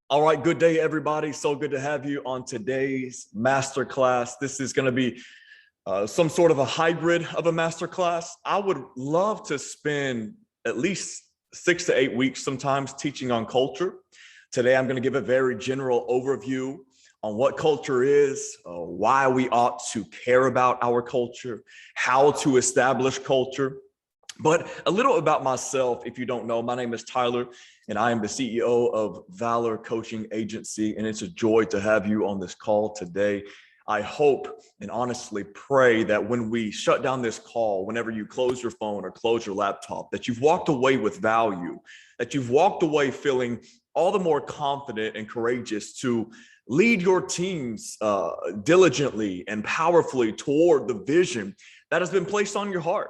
All right, good day, everybody. So good to have you on today's masterclass. This is going to be some sort of a hybrid of a masterclass. I would love to spend at least 6 to 8 weeks sometimes teaching on culture. Today, I'm going to give a very general overview on what culture is, why we ought to care about our culture, how to establish culture. But a little about myself, if you don't know, my name is Tyler, and I am the CEO of Valor Coaching Agency, and it's a joy to have you on this call today. I hope and honestly pray that when we shut down this call, whenever you close your phone or close your laptop, that you've walked away with value, that you've walked away feeling all the more confident and courageous to lead your teams diligently and powerfully toward the vision that has been placed on your heart.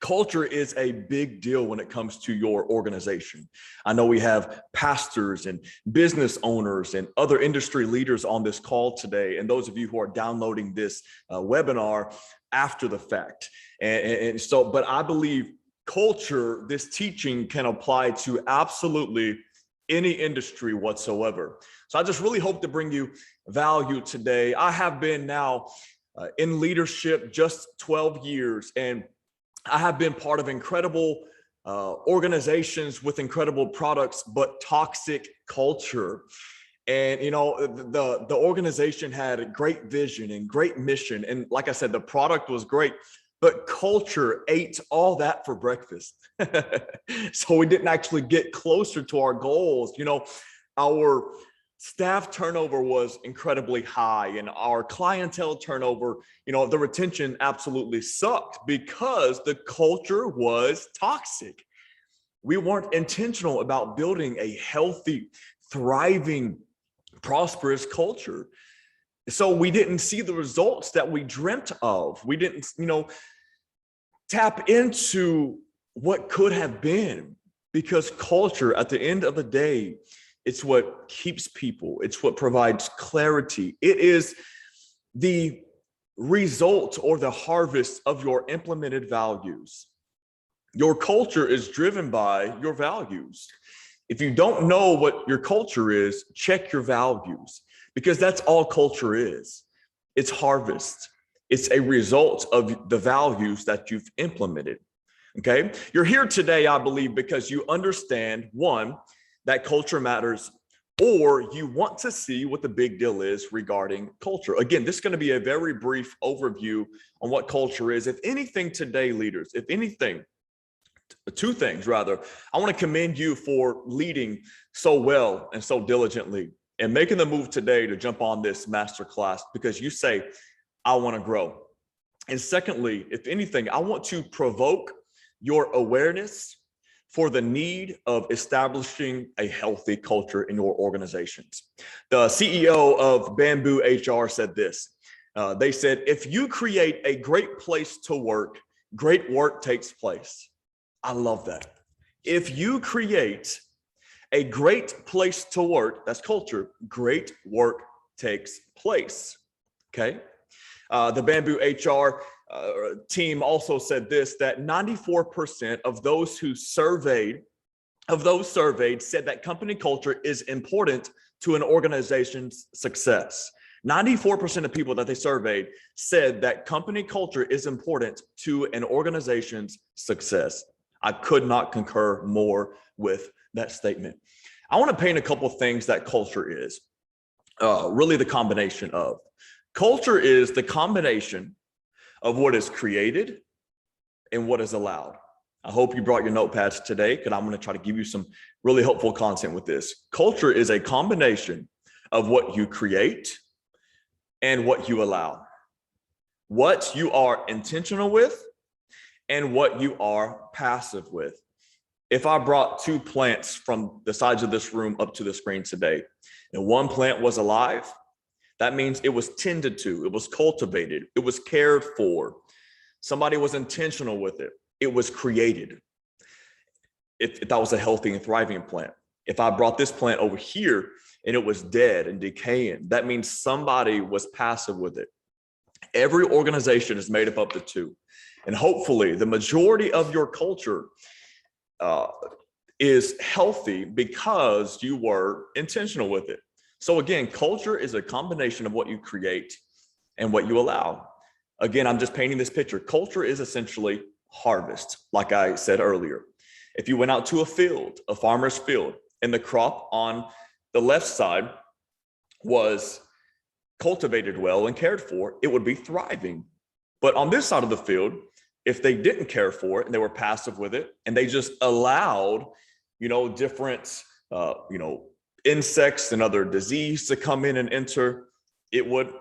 Culture is a big deal when it comes to your organization. I know we have pastors and business owners and other industry leaders on this call today, and those of you who are downloading this webinar after the fact. But I believe culture, this teaching can apply to absolutely any industry whatsoever. So I just really hope to bring you value today. I have been now in leadership just 12 years, and I have been part of incredible organizations with incredible products, but toxic culture. And, you know, the organization had a great vision and great mission. And like I said, the product was great, but culture ate all that for breakfast. So we didn't actually get closer to our goals. You know, our staff turnover was incredibly high, and our clientele turnover, you know, the retention absolutely sucked because the culture was toxic. We weren't intentional about building a healthy, thriving, prosperous culture. So we didn't see the results that we dreamt of. We didn't, you know, tap into what could have been, because culture, at the end of the day, it's what keeps people. It's what provides clarity. It is the result or the harvest of your implemented values. Your culture is driven by your values. If you don't know what your culture is, check your values, because that's all culture is. It's harvest. It's a result of the values that you've implemented. Okay? You're here today, I believe, because you understand, one, that culture matters, or you want to see what the big deal is regarding culture. Again, this is going to be a very brief overview on what culture is. If anything today, leaders, if anything, two things rather, I want to commend you for leading so well and so diligently and making the move today to jump on this masterclass, because you say, I want to grow. And secondly, if anything, I want to provoke your awareness for the need of establishing a healthy culture in your organizations. The CEO of Bamboo HR said this. They said, if you create a great place to work, great work takes place. I love that. If you create a great place to work, that's culture, great work takes place. Okay. The Bamboo HR team also said this, that 94% of those surveyed said that company culture is important to an organization's success. 94% of people that they surveyed said that company culture is important to an organization's success. I could not concur more with that statement. I want to paint a couple of things that culture is. Really the combination of. Culture is the combination of what is created and what is allowed. I hope you brought your notepads today, because I'm going to try to give you some really helpful content with this. Culture is a combination of what you create and what you allow, what you are intentional with and what you are passive with. If I brought two plants from the sides of this room up to the screen today, and one plant was alive, that means it was tended to, it was cultivated, it was cared for. Somebody was intentional with it. It was created. If that was a healthy and thriving plant. If I brought this plant over here and it was dead and decaying, that means somebody was passive with it. Every organization is made up of the two. And hopefully the majority of your culture is healthy because you were intentional with it. So again, culture is a combination of what you create and what you allow. Again, I'm just painting this picture. Culture is essentially harvest, like I said earlier. If you went out to a field, a farmer's field, and the crop on the left side was cultivated well and cared for, it would be thriving. But on this side of the field, if they didn't care for it and they were passive with it and they just allowed, different, insects and other disease to come in and enter, it would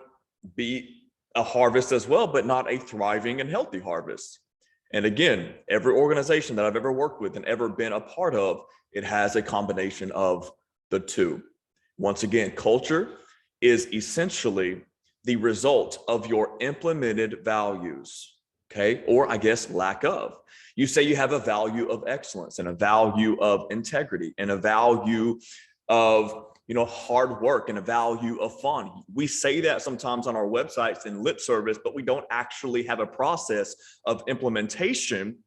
be a harvest as well, but not a thriving and healthy harvest. And again, every organization that I've ever worked with and ever been a part of, it has a combination of the two. Once again, culture is essentially the result of your implemented values, okay? Or I guess lack of. You say you have a value of excellence and a value of integrity and a value of hard work and a value of fun. We say that sometimes on our websites in lip service, but we don't actually have a process of implementation,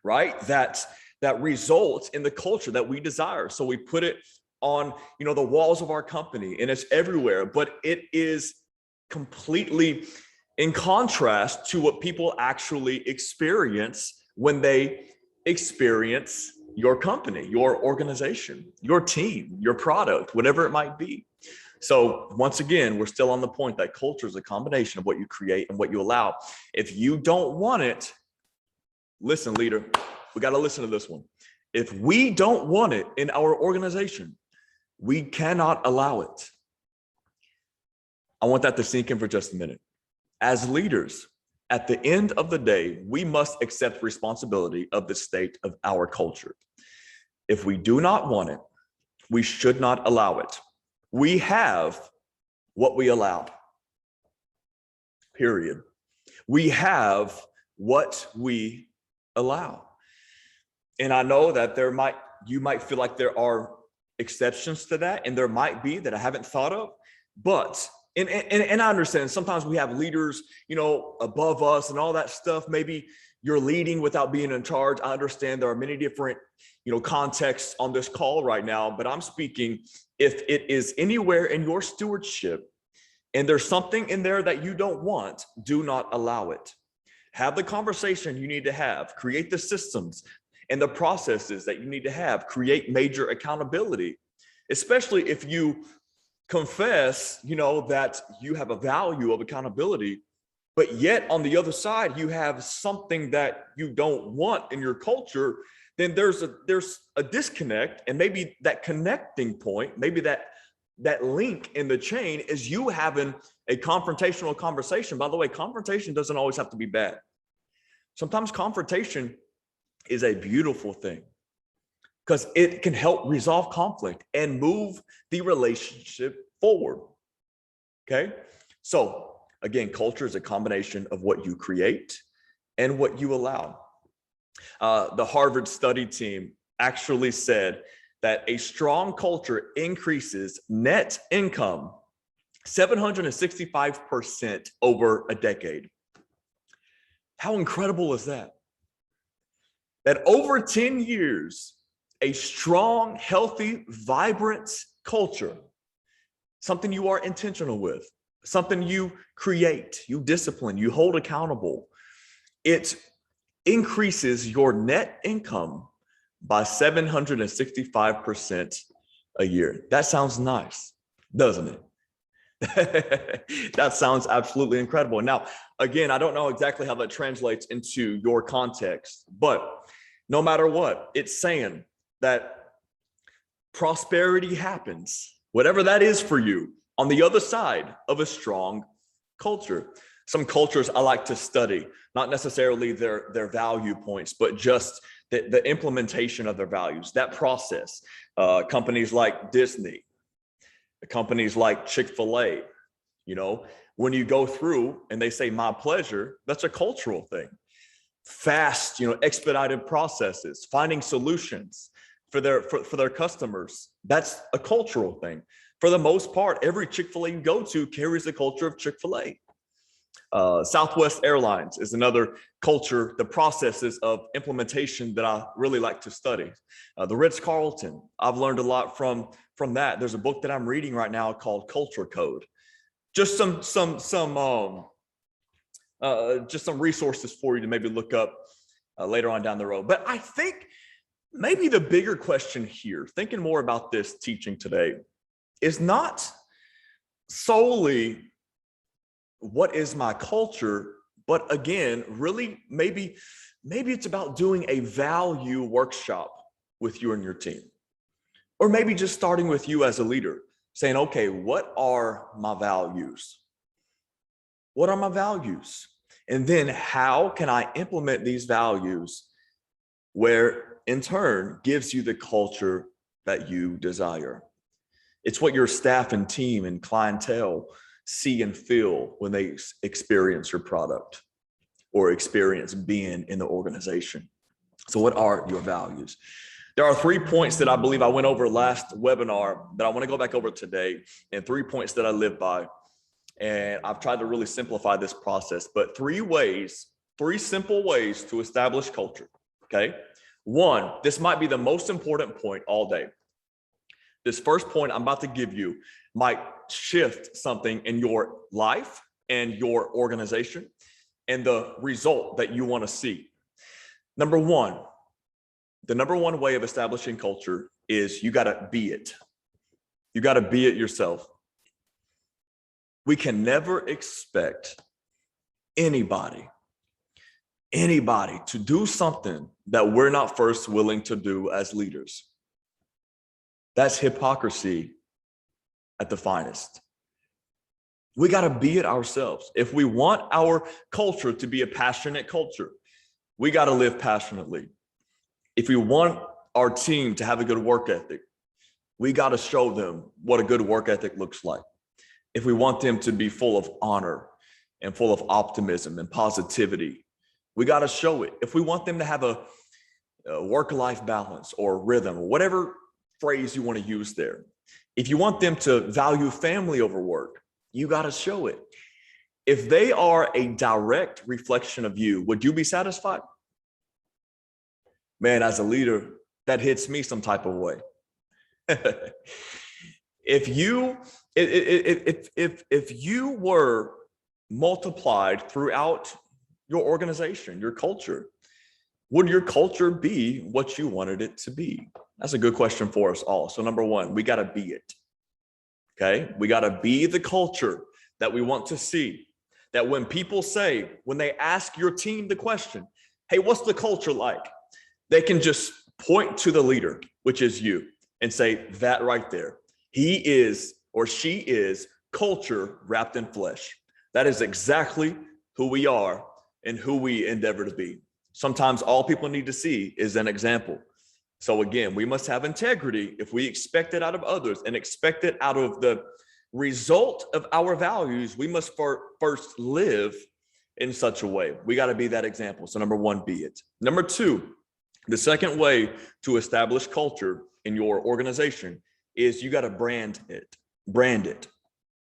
right? That results in the culture that we desire. So we put it on, the walls of our company, and it's everywhere, but it is completely in contrast to what people actually experience when they experience your company, your organization, your team, your product, whatever it might be. So once again, we're still on the point that culture is a combination of what you create and what you allow. If you don't want it, listen, leader, we got to listen to this one. If we don't want it in our organization, we cannot allow it. I want that to sink in for just a minute. As leaders, at the end of the day, we must accept responsibility of the state of our culture. If we do not want it, we should not allow it. We have what we allow. Period. We have what we allow. And I know that you might feel like there are exceptions to that, and there might be that I haven't thought of, but and I understand sometimes we have leaders, above us and all that stuff. Maybe you're leading without being in charge. I understand there are many different, contexts on this call right now, but I'm speaking if it is anywhere in your stewardship and there's something in there that you don't want, do not allow it. Have the conversation you need to have, create the systems and the processes that you need to have, create major accountability, especially if you confess, that you have a value of accountability, but yet on the other side, you have something that you don't want in your culture, then there's a disconnect. And maybe that connecting point, maybe that link in the chain is you having a confrontational conversation. By the way, confrontation doesn't always have to be bad. Sometimes confrontation is a beautiful thing because it can help resolve conflict and move the relationship forward. Okay. So again, culture is a combination of what you create and what you allow. The Harvard study team actually said that a strong culture increases net income 765% over a decade. How incredible is that? That over 10 years, a strong, healthy, vibrant culture, something you are intentional with, something you create, you discipline, you hold accountable, it increases your net income by 765% a year. That sounds nice, doesn't it? That sounds absolutely incredible. Now, again, I don't know exactly how that translates into your context, but no matter what, it's saying that prosperity happens, whatever that is for you, on the other side of a strong culture. Some cultures I like to study, not necessarily their value points, but just the implementation of their values, that process. Companies like Disney, companies like Chick-fil-A, when you go through and they say my pleasure, that's a cultural thing. Fast, expedited processes, finding solutions for their customers, that's a cultural thing. For the most part, every Chick-fil-A you go to carries the culture of Chick-fil-A. Southwest Airlines is another culture, the processes of implementation that I really like to study. The Ritz-Carlton, I've learned a lot from that. There's a book that I'm reading right now called Culture Code. Just just some resources for you to maybe look up later on down the road. But I think maybe the bigger question here, thinking more about this teaching today, is not solely what is my culture, but again, really maybe it's about doing a value workshop with you and your team. Or maybe just starting with you as a leader, saying, okay, what are my values? What are my values? And then how can I implement these values where in turn gives you the culture that you desire? It's what your staff and team and clientele see and feel when they experience your product or experience being in the organization. So what are your values? There are 3 points that I believe I went over last webinar that I want to go back over today, and 3 points that I live by. And I've tried to really simplify this process, but 3 simple ways to establish culture. Okay. 1, this might be the most important point all day. This first point I'm about to give you might shift something in your life and your organization and the result that you want to see. Number 1, the number 1 way of establishing culture is you got to be it. You got to be it yourself. We can never expect anybody to do something that we're not first willing to do as leaders. That's hypocrisy at the finest. We got to be it ourselves. If we want our culture to be a passionate culture, we got to live passionately. If we want our team to have a good work ethic, we got to show them what a good work ethic looks like. If we want them to be full of honor and full of optimism and positivity, we got to show it. If we want them to have a work-life balance or rhythm, or whatever phrase you want to use there. If you want them to value family over work, you got to show it. If they are a direct reflection of you, would you be satisfied? Man, as a leader, that hits me some type of way. If you were multiplied throughout your organization, your culture, would your culture be what you wanted it to be? That's a good question for us all. So number 1, we got to be it. Okay. We got to be the culture that we want to see. That when people say, when they ask your team the question, hey, what's the culture like? They can just point to the leader, which is you, and say that right there. He is, or she is, culture wrapped in flesh. That is exactly who we are and who we endeavor to be. Sometimes all people need to see is an example. So again, we must have integrity if we expect it out of others and expect it out of the result of our values. We must first live in such a way. We got to be that example. So number 1, be it. Number 2, the second way to establish culture in your organization is you got to brand it,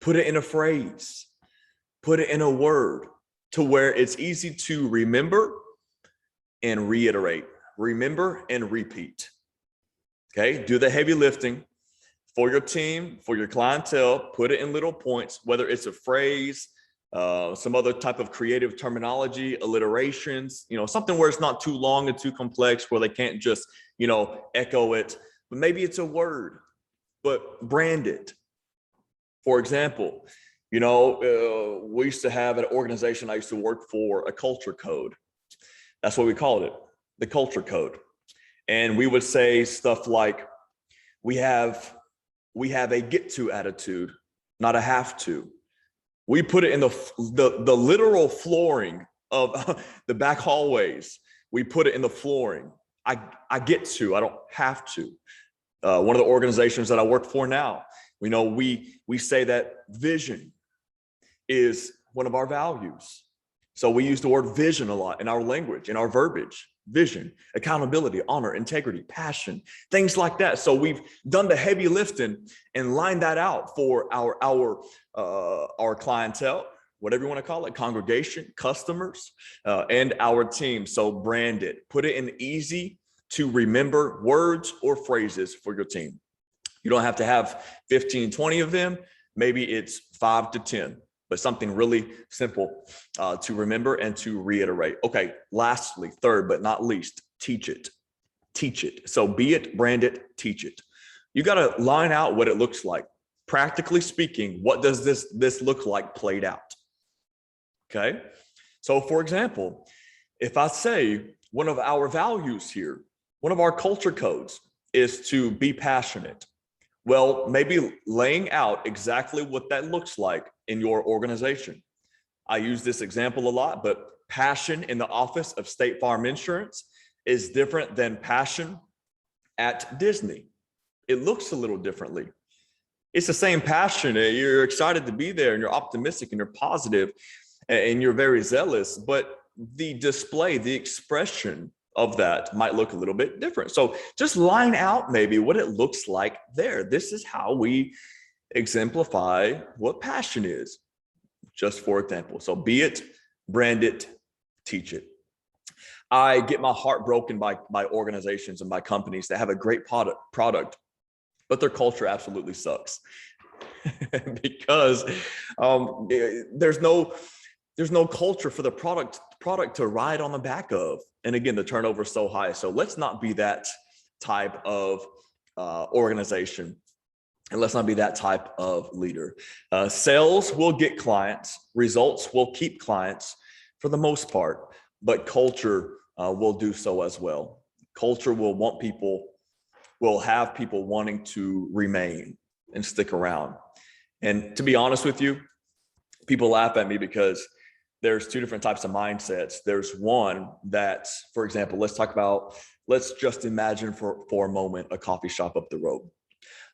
put it in a phrase, put it in a word to where it's easy to remember and reiterate, remember and repeat. Okay, do the heavy lifting for your team, for your clientele, put it in little points, whether it's a phrase, some other type of creative terminology, alliterations, something where it's not too long and too complex where they can't just, echo it, but maybe it's a word, but brand it. For example, we used to have an organization I used to work for, a culture code. That's what we called it, the culture code. And we would say stuff like, we have a get to attitude, not a have to. We put it in the literal flooring of the back hallways. We put it in the flooring. I get to, I don't have to. One of the organizations that I work for now, we say that vision is one of our values. So we use the word vision a lot in our language, in our verbiage. Vision, accountability, honor, integrity, passion, things like that. So we've done the heavy lifting and lined that out for our clientele. whatever you want to call it, congregation, customers, and our team. So brand it, put it in easy to remember words or phrases for your team. You don't have to have 15, 20 of them. Maybe it's 5 to 10, but something really simple to remember and to reiterate. Okay, lastly, third but not least, teach it. Teach it. So be it, brand it, teach it. You got to line out what it looks like. Practically speaking, what does this look like played out? Okay. So for example, if I say one of our values here, one of our culture codes is to be passionate. Well, maybe laying out exactly what that looks like in your organization. I use this example a lot, but passion in the office of State Farm Insurance is different than passion at Disney. It looks a little differently. It's the same passion. You're excited to be there and you're optimistic and you're positive and you're very zealous, but the display, the expression of that might look a little bit different. So just line out maybe what it looks like there. This is how we exemplify what passion is, just for example. So be it, brand it, teach it. I get my heart broken by organizations and by companies that have a great product, but their culture absolutely sucks. Because there's no culture for the product to ride on the back of. And again, the turnover is so high. So let's not be that type of organization. And let's not be that type of leader. Sales will get clients. Results will keep clients for the most part. But culture will do so as well. Culture will have people wanting to remain and stick around. And to be honest with you, people laugh at me because there's two different types of mindsets. There's one that, for example, let's just imagine for a moment a coffee shop up the road.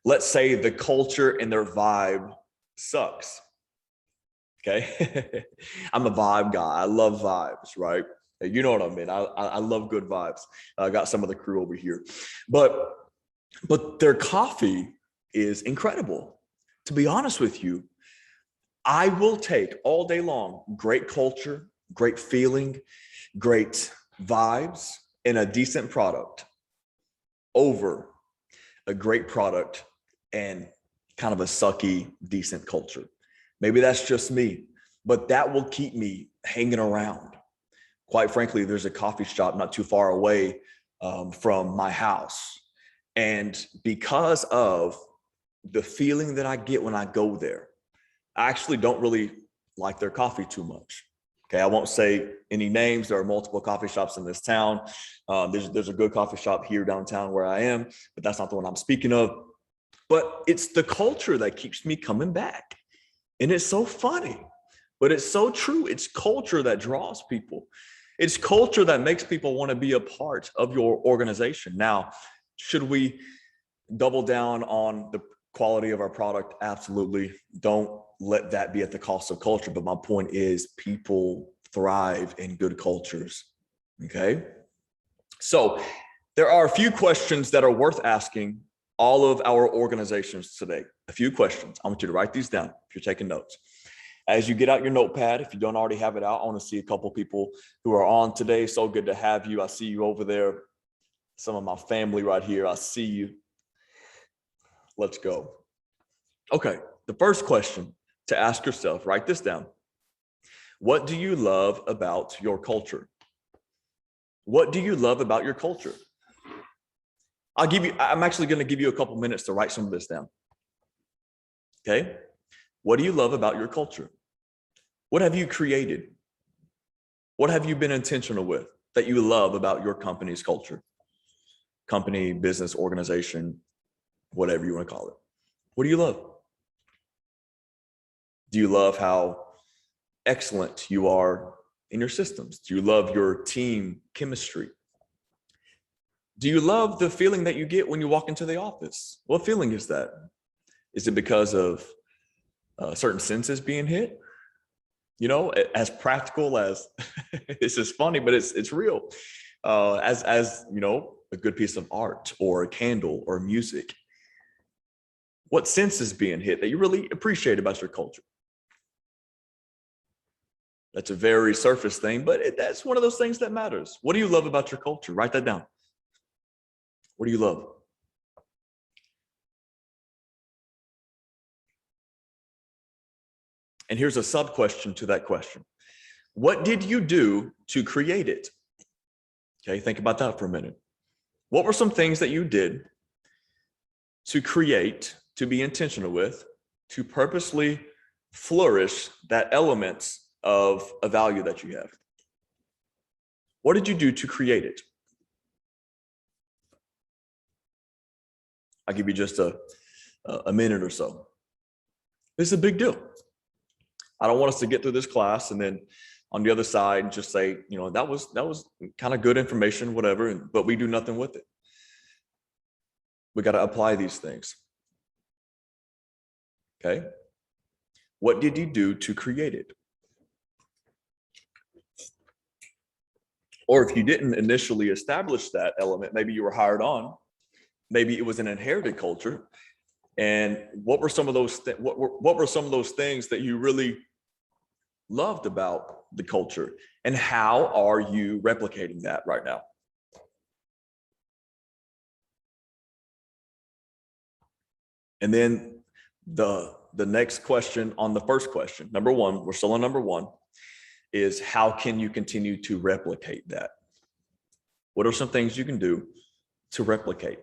Let's say the culture and their vibe sucks. Okay. I'm a vibe guy. I love vibes, right? You know what I mean? I love good vibes. I got some of the crew over here, but their coffee is incredible. To be honest with you, I will take all day long great culture, great feeling, great vibes, and a decent product over a great product and kind of a sucky, decent culture. Maybe that's just me, but that will keep me hanging around. Quite frankly, there's a coffee shop not too far away from my house. And because of the feeling that I get when I go there, I actually don't really like their coffee too much. Okay, I won't say any names. There are multiple coffee shops in this town. There's a good coffee shop here downtown where I am, but that's not the one I'm speaking of. But it's the culture that keeps me coming back. And it's so funny, but it's so true. It's culture that draws people. It's culture that makes people want to be a part of your organization. Now, should we double down on the quality of our product? Absolutely. Don't let that be at the cost of culture. But my point is people thrive in good cultures. Okay. So there are a few questions that are worth asking all of our organizations today. A few questions. I want you to write these down if you're taking notes. As you get out your notepad, if you don't already have it out, I want to see a couple people who are on today. So good to have you. I see you over there. Some of my family right here. I see you. Let's go. Okay. The first question to ask yourself, write this down. What do you love about your culture? What do you love about your culture? I'm actually going to give you a couple minutes to write some of this down. Okay. What do you love about your culture? What have you created? What have you been intentional with that you love about your company's culture? Company, business, organization, whatever you want to call it. What do you love? Do you love how excellent you are in your systems? Do you love your team chemistry? Do you love the feeling that you get when you walk into the office? What feeling is that? Is it because of certain senses being hit? You know, as practical as this is funny, but it's real. As you know, a good piece of art or a candle or music. What sense is being hit that you really appreciate about your culture? That's a very surface thing, but that's one of those things that matters. What do you love about your culture? Write that down. What do you love? And here's a sub question to that question. What did you do to create it? Okay, think about that for a minute. What were some things that you did to create, to be intentional with, to purposely flourish that element of a value that you have? What did you do to create it? I'll give you just a minute or so. This is a big deal. I don't want us to get through this class and then on the other side just say, you know, that was kind of good information, whatever, but we do nothing with it. We got to apply these things. Okay. What did you do to create it? Or if you didn't initially establish that element, maybe you were hired on, maybe it was an inherited culture. And what were some of those what were some of those things that you really loved about the culture, and how are you replicating that right now? And then the next question on the first question, number one, we're still on number one, is how can you continue to replicate that? What are some things you can do to replicate?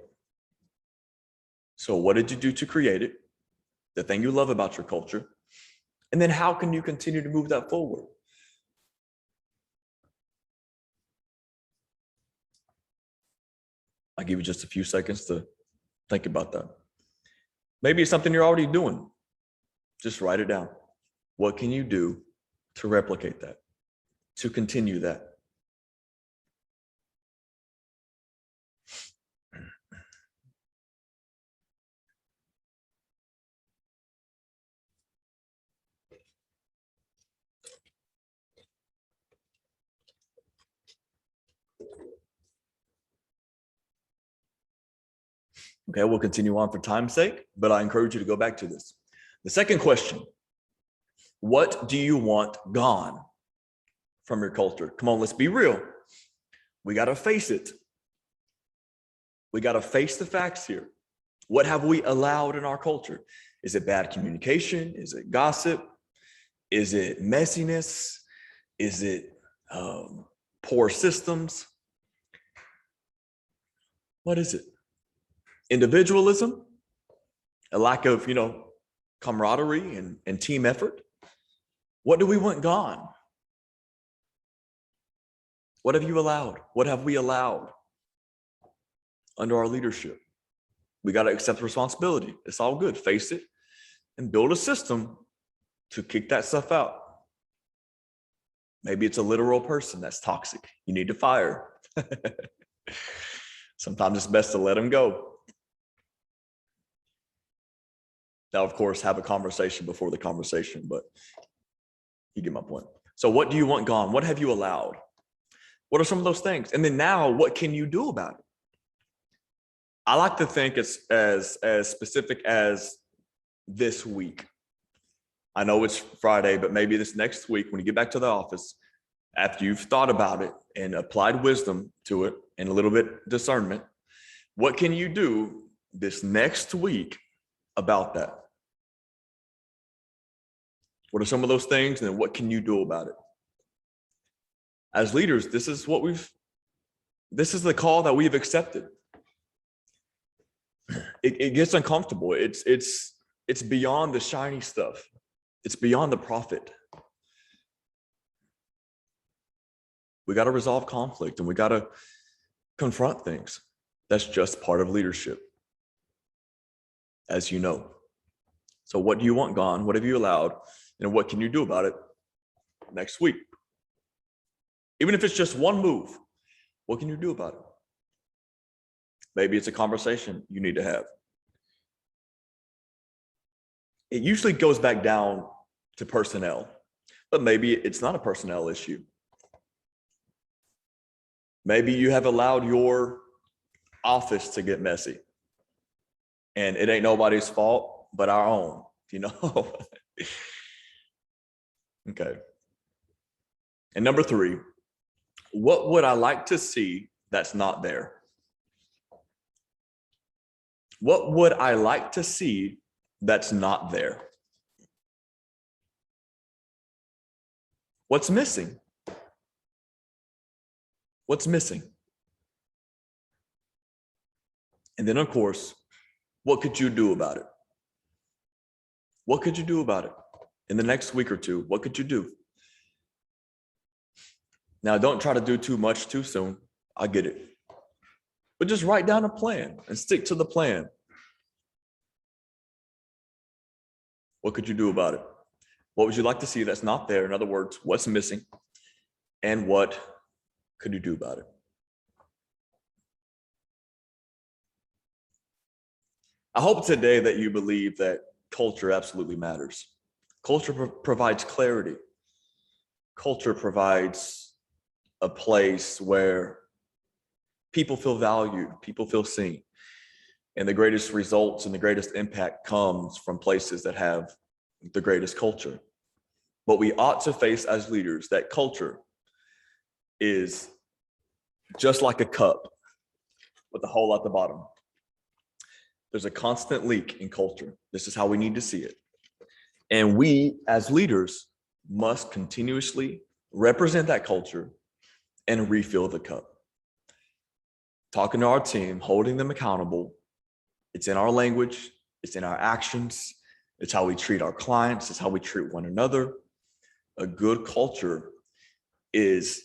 So what did you do to create it? The thing you love about your culture. And then how can you continue to move that forward? I'll give you just a few seconds to think about that. Maybe it's something you're already doing. Just write it down. What can you do to replicate that, to continue that? Okay, we'll continue on for time's sake, but I encourage you to go back to this. The second question, what do you want gone from your culture? Come on, let's be real. We got to face it. We got to face the facts here. What have we allowed in our culture? Is it bad communication? Is it gossip? Is it messiness? Is it poor systems? What is it? Individualism? A lack of, camaraderie and team effort? What do we want gone? What have you allowed? What have we allowed under our leadership? We got to accept responsibility. It's all good. Face it and build a system to kick that stuff out. Maybe it's a literal person that's toxic. You need to fire. Sometimes it's best to let them go. Now, of course, have a conversation before the conversation, but you get my point. So what do you want gone? What have you allowed? What are some of those things? And then now, what can you do about it? I like to think it's as specific as this week. I know it's Friday, but maybe this next week, when you get back to the office, after you've thought about it and applied wisdom to it and a little bit discernment, what can you do this next week about that? What are some of those things, and then what can you do about it? As leaders, this is the call that we've accepted. It gets uncomfortable. It's beyond the shiny stuff. It's beyond the profit. We got to resolve conflict, and we got to confront things. That's just part of leadership, as you know. So what do you want gone? What have you allowed? And what can you do about it next week? Even if it's just one move, what can you do about it? Maybe it's a conversation you need to have. It usually goes back down to personnel, but maybe it's not a personnel issue. Maybe you have allowed your office to get messy, and it ain't nobody's fault but our own, Okay. And number 3, what would I like to see that's not there? What would I like to see that's not there? What's missing? What's missing? And then, of course, what could you do about it? What could you do about it in the next week or two? What could you do? Now, don't try to do too much too soon. I get it. But just write down a plan and stick to the plan. What could you do about it? What would you like to see that's not there? In other words, what's missing? And what could you do about it? I hope today that you believe that culture absolutely matters. Culture provides clarity. Culture provides a place where people feel valued, people feel seen. And the greatest results and the greatest impact comes from places that have the greatest culture. But we ought to face as leaders that culture is just like a cup with a hole at the bottom. There's a constant leak in culture. This is how we need to see it. And we as leaders must continuously represent that culture and refill the cup. Talking to our team, holding them accountable. It's in our language, it's in our actions, it's how we treat our clients, it's how we treat one another. A good culture is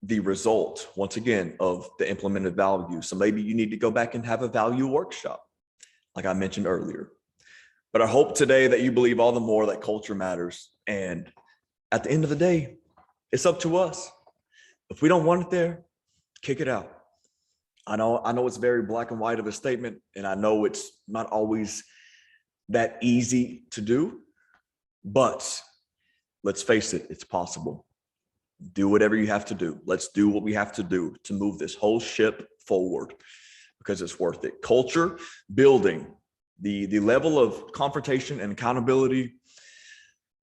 the result, once again, of the implemented values. So maybe you need to go back and have a value workshop, like I mentioned earlier. But I hope today that you believe all the more that culture matters. And at the end of the day, it's up to us. If we don't want it there, kick it out. I know it's very black and white of a statement, and I know it's not always that easy to do, but let's face it, it's possible. Do whatever you have to do. Let's do what we have to do to move this whole ship forward, because it's worth it. Culture building, the level of confrontation and accountability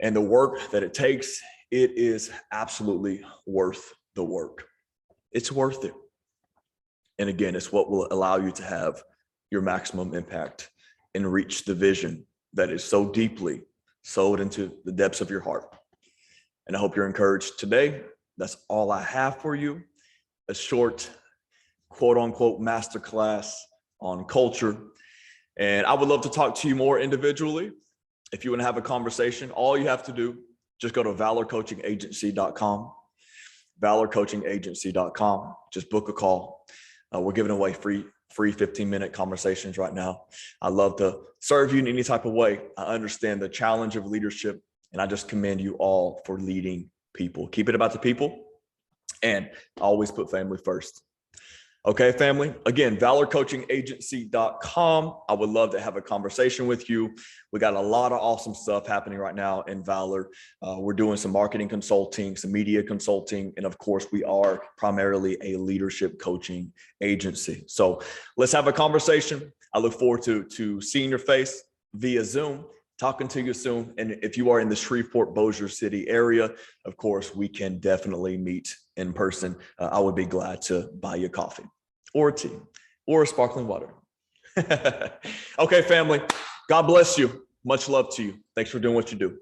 and the work that it takes, it is absolutely worth the work. It's worth it. And again, it's what will allow you to have your maximum impact and reach the vision that is so deeply sewed into the depths of your heart. And I hope you're encouraged today. That's all I have for you. A short, quote unquote, masterclass on culture. And I would love to talk to you more individually. If you want to have a conversation, all you have to do, just go to valorcoachingagency.com, valorcoachingagency.com. Just book a call. We're giving away free 15-minute conversations right now. I love to serve you in any type of way. I understand the challenge of leadership, and I just commend you all for leading people. Keep it about the people, and always put family first. Okay, family. Again, valorcoachingagency.com. I would love to have a conversation with you. We got a lot of awesome stuff happening right now in Valor. We're doing some marketing consulting, some media consulting, and of course, we are primarily a leadership coaching agency. So let's have a conversation. I look forward to seeing your face via Zoom, talking to you soon. And if you are in the Shreveport, Bossier City area, of course, we can definitely meet in person. I would be glad to buy you coffee or tea or sparkling water. Okay, family, God bless you. Much love to you. Thanks for doing what you do.